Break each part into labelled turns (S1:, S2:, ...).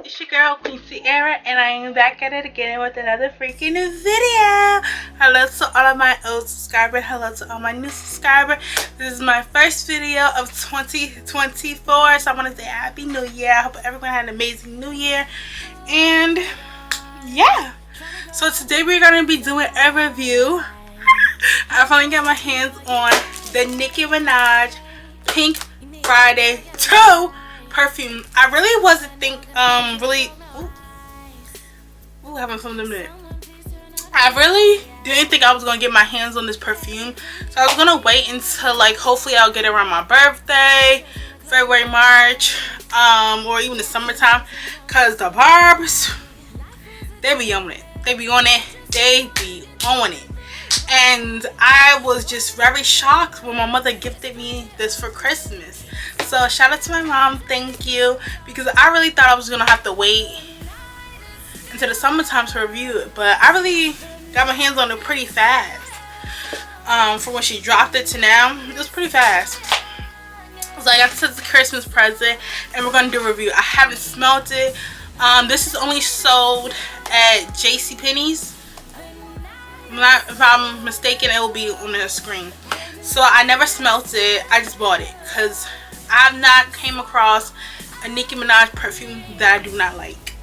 S1: It's your girl Queen Cierra, and I am back at it again with another freaking video. Hello to all of my old subscribers, hello to all my new subscribers. This is my first video of 2024, so I want to say Happy New Year. I hope everyone had an amazing New Year, and yeah. So today we're going to be doing a review. I finally got my hands on the Nicki Minaj Pink Friday 2 perfume. I really wasn't having fun with it. I really didn't think I was gonna get my hands on this perfume, so I was gonna wait until like hopefully I'll get it around my birthday, February, March, or even the summertime, cause the barbs, they be on it. They be on it. They be on it. And I was just very shocked when my mother gifted me this for Christmas. So shout out to my mom, thank you, because I really thought I was gonna have to wait until the summertime to review it, but I really got my hands on it pretty fast. From when she dropped it to now, it was pretty fast. So I got this as a Christmas present, and we're gonna do a review. I haven't smelled it. This is only sold at JCPenney's. If I'm mistaken, it will be on the screen. So I never smelt it. I just bought it because I've not came across a Nicki Minaj perfume that I do not like.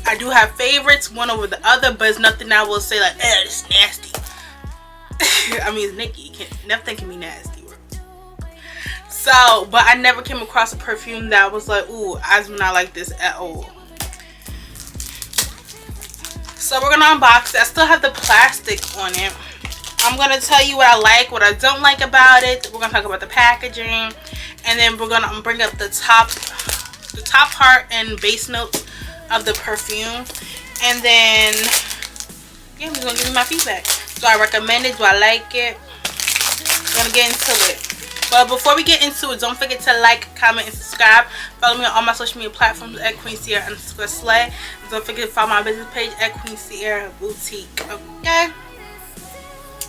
S1: I do have favorites, one over the other, but it's nothing I will say like, eh, it's nasty. I mean, it's Nicki. Nothing can be nasty. So, but I never came across a perfume that was like, ooh, I do not like this at all. So we're gonna unbox it. I still have the plastic on it. I'm gonna tell you what I like, what I don't like about it. We're gonna talk about the packaging, and then we're gonna bring up the top part and base notes of the perfume, and then yeah, I'm just gonna give you my feedback. Do I recommend it? Do I like it? We're gonna get into it. But before we get into it, don't forget to like, comment, and subscribe. Follow me on all my social media platforms at Queen Cierra and Slay. Don't forget to follow my business page at Queen Cierra Boutique. Okay?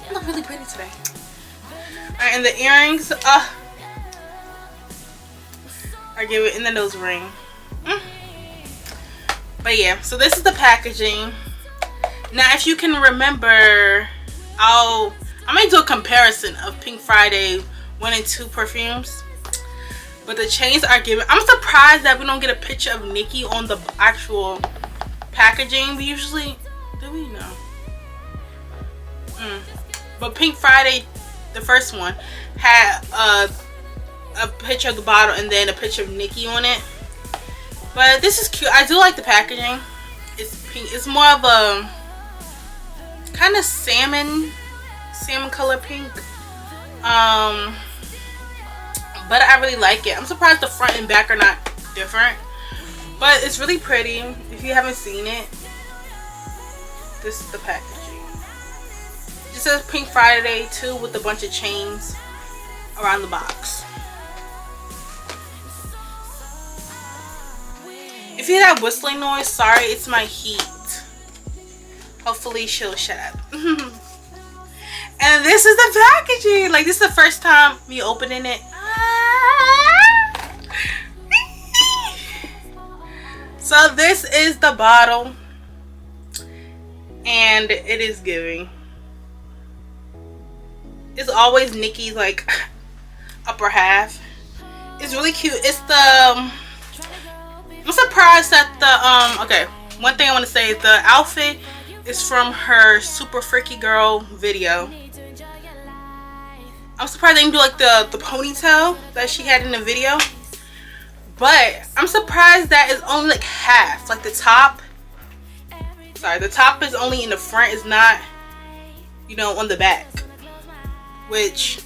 S1: I look really pretty today. Alright, and the earrings, I give it in the nose ring. But yeah, so this is the packaging. Now, if you can remember, I'm gonna do a comparison of Pink Friday 1 and 2 perfumes, but the chains are given. I'm surprised that we don't get a picture of Nicki on the actual packaging. We usually do. We know. But Pink Friday, the first one, had a picture of the bottle and then a picture of Nicki on it. But this is cute. I do like the packaging. It's pink. It's more of a kind of salmon color pink. But I really like it. I'm surprised the front and back are not different, but it's really pretty. If you haven't seen it, this is the packaging. It says Pink Friday 2 with a bunch of chains around the box. If you hear that whistling noise, sorry, it's my heat. Hopefully she'll shut up. And this is the packaging. Like, this is the first time me opening it. So this is the bottle, and it is giving. It's always Nicki's like upper half. It's really cute. It's the I'm surprised that the okay, one thing I want to say is the outfit is from her Super Freaky Girl video. I'm surprised they didn't do like the ponytail that she had in the video. But I'm surprised that it's only like half. Like the top. Sorry, the top is only in the front. It's not, you know, on the back. Which,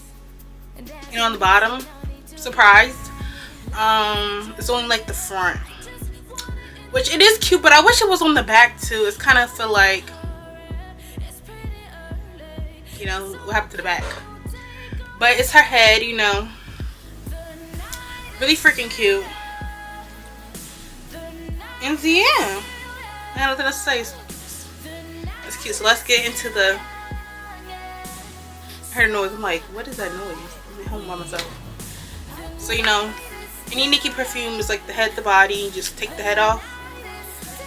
S1: you know, on the bottom. Surprised. It's only like the front. Which it is cute, but I wish it was on the back too. It's kind of feel like, you know, what happened to the back. But it's her head, you know. Really freaking cute. And yeah, I have nothing to say. It's cute. So let's get into the her noise. I'm like, what is that noise? I'm at home by myself. So, you know, any Nicki perfume is like the head to body. You just take the head off.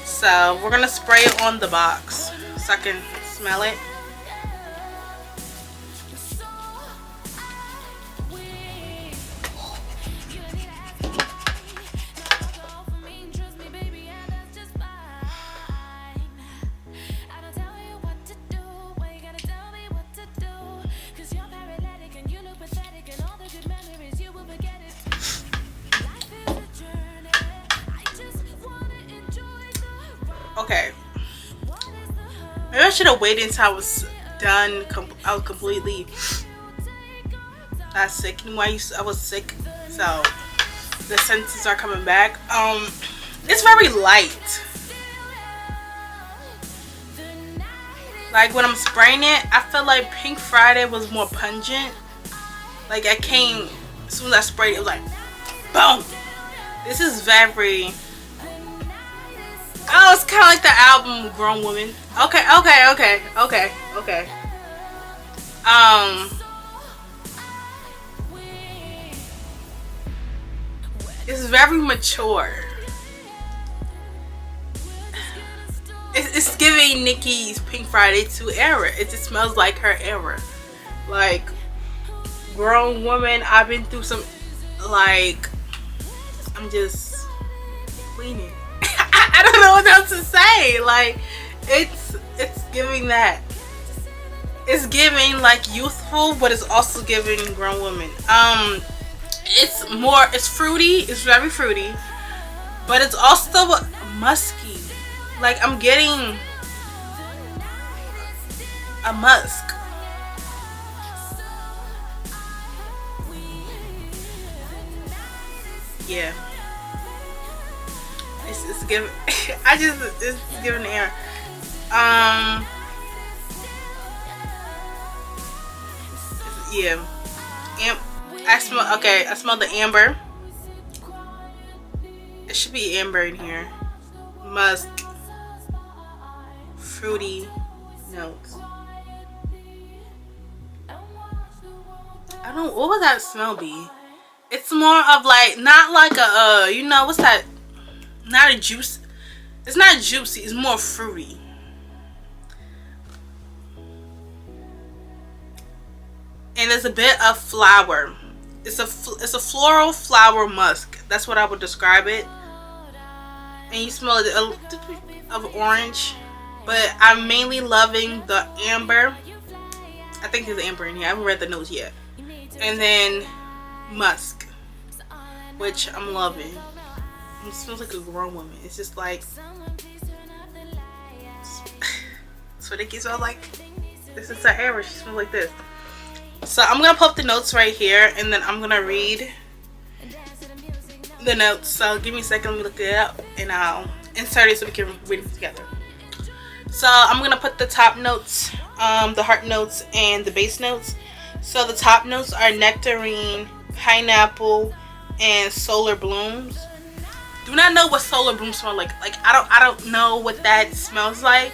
S1: So we're gonna spray it on the box so I can smell it. Okay, maybe I should have waited until I was done. I was completely not sick anymore. I was sick, so the senses are coming back. It's very light. Like when I'm spraying it, I feel like Pink Friday was more pungent. Like I came as soon as I sprayed it, it was like boom. This is very. Oh, it's kind of like the album Grown Woman. Okay. It's very mature. It's giving Nicki's Pink Friday 2 era. It just smells like her era. Like, grown woman, I've been through some, like, I'm just cleaning. I don't know what else to say. Like, it's giving that. It's giving like youthful, but it's also giving grown woman. It's fruity. It's very fruity, but it's also musky. Like I'm getting a musk. Yeah. It's giving. It's giving the air. Yeah. I smell. Okay, I smell the amber. It should be amber in here. Musk, fruity notes. I don't know, what would that smell be? It's more of like, not like a you know, what's that? Not a juice. It's not juicy. It's more fruity. And there's a bit of flower. It's a floral flower musk. That's what I would describe it. And you smell it of orange, but I'm mainly loving the amber. I think there's amber in here. I haven't read the notes yet. And then musk, which I'm loving. It smells like a grown woman. It's just like that's what it smells like. This is her hair. She smells like this. So I'm gonna pull up the notes right here, and then I'm gonna read the notes. So give me a second. Let me look it up, and I'll insert it so we can read it together. So I'm gonna put the top notes, the heart notes, and the base notes. So the top notes are nectarine, pineapple, and solar blooms. Do not know what solar blooms smell like. Like I don't know what that smells like,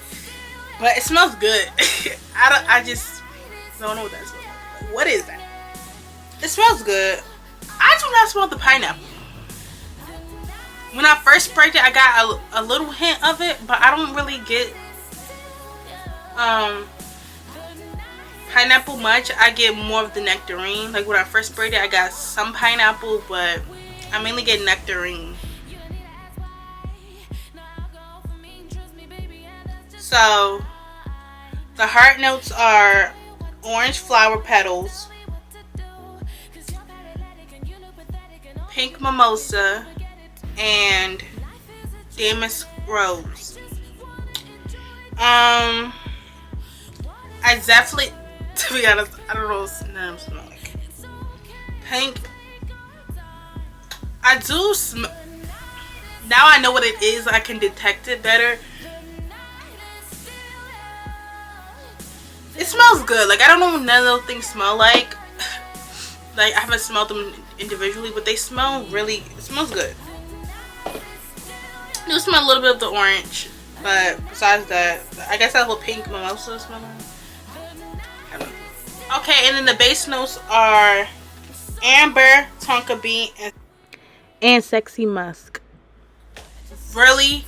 S1: but it smells good. I just don't know what that smells like. What is that? It smells good. I do not smell the pineapple. When I first sprayed it, I got a little hint of it, but I don't really get pineapple much. I get more of the nectarine. Like when I first sprayed it, I got some pineapple, but I mainly get nectarine. So the heart notes are orange flower petals, pink mimosa, and damask rose. I definitely, to be honest, I don't know what none of them smell like. Pink, I do smell. Now I know what it is. I can detect it better. It smells good. Like I don't know what none of those things smell like. Like I haven't smelled them individually, but they smell really. It smells good. You smell a little bit of the orange, but besides that, I guess that little pink mimosa smell. Okay, and then the base notes are amber, tonka bean, and sexy musk. Really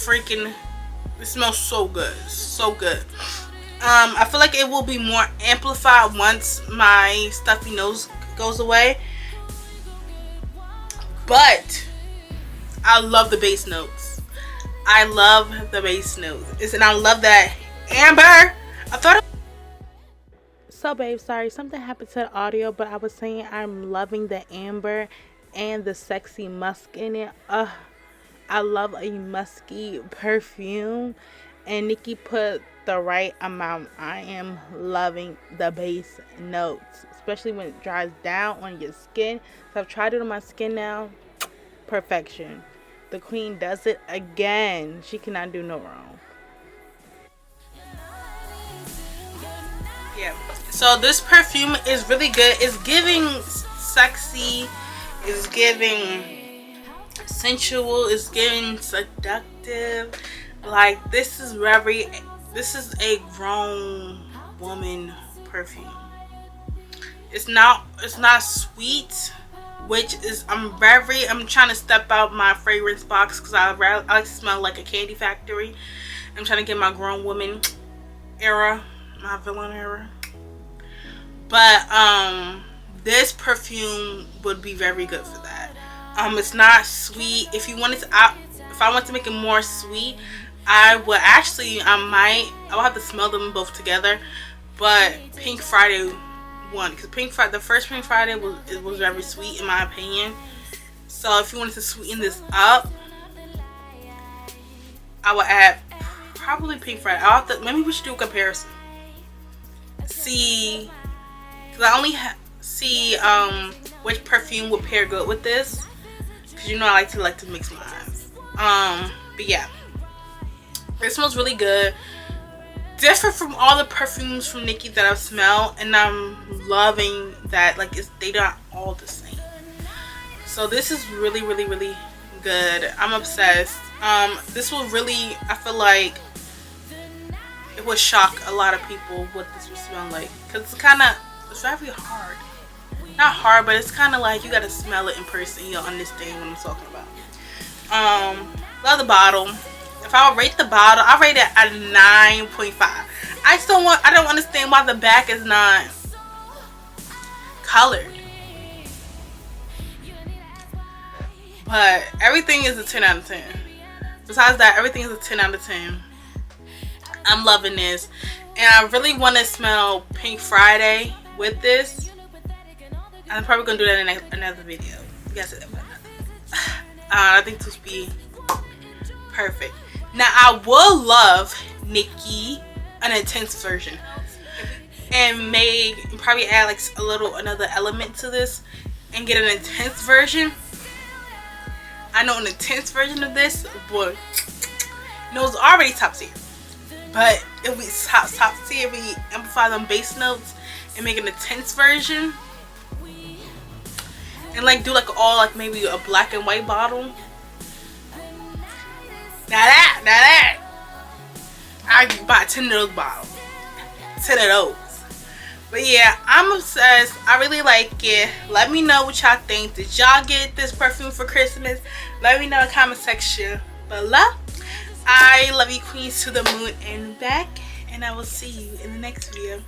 S1: freaking, it smells so good, so good. I feel like it will be more amplified once my stuffy nose goes away, but I love the base notes. I love the base notes, and I love that amber. I thought. So babe, sorry, something happened to the audio, but I was saying I'm loving the amber and the sexy musk in it. I love a musky perfume, and Nicki put the right amount. I am loving the base notes, especially when it dries down on your skin. So I've tried it on my skin now. Perfection. The queen does it again. She cannot do no wrong. Yeah. So this perfume is really good. It's giving sexy. It's giving sensual. It's giving seductive. Like, this is a grown woman perfume. It's not sweet, which is I'm trying to step out my fragrance box, because I like to smell like a candy factory. I'm trying to get my grown woman era, my villain era. But this perfume would be very good for that. It's not sweet. If you wanted to, if I want to make it more sweet, I would actually, I will have to smell them both together. But Pink Friday won, because the first Pink Friday was very sweet in my opinion. So if you wanted to sweeten this up, I would add probably Pink Friday. Maybe we should do a comparison. See, because I only see which perfume would pair good with this, because you know I like to mix mine. But yeah, it smells really good. Different from all the perfumes from Nicki that I've smelled, and I'm loving that. Like, they not all the same. So this is really, really, really good. I'm obsessed. This will really, I feel like it would shock a lot of people what this would smell like, because it's very hard. Not hard, but it's kind of like you gotta smell it in person, you'll understand what I'm talking about. Love the bottle. If I would rate the bottle, I rate it at 9.5. I don't understand why the back is not colored. But everything is a 10 out of 10. Besides that, everything is a 10 out of 10. I'm loving this. And I really want to smell Pink Friday with this. I'm probably going to do that in another video. Yes, I think this would be perfect. Now, I would love Nicki an intense version, and probably add like another element to this and get an intense version. I know an intense version of this, boy, it's already top tier, but it would be top tier if we amplify them base notes and make an intense version, and like do like maybe a black and white bottle. Now that I could buy 10 of those bottles. 10 of those. But yeah, I'm obsessed. I really like it. Let me know what y'all think. Did y'all get this perfume for Christmas? Let me know in the comment section below. I love you, queens, to the moon and back. And I will see you in the next video.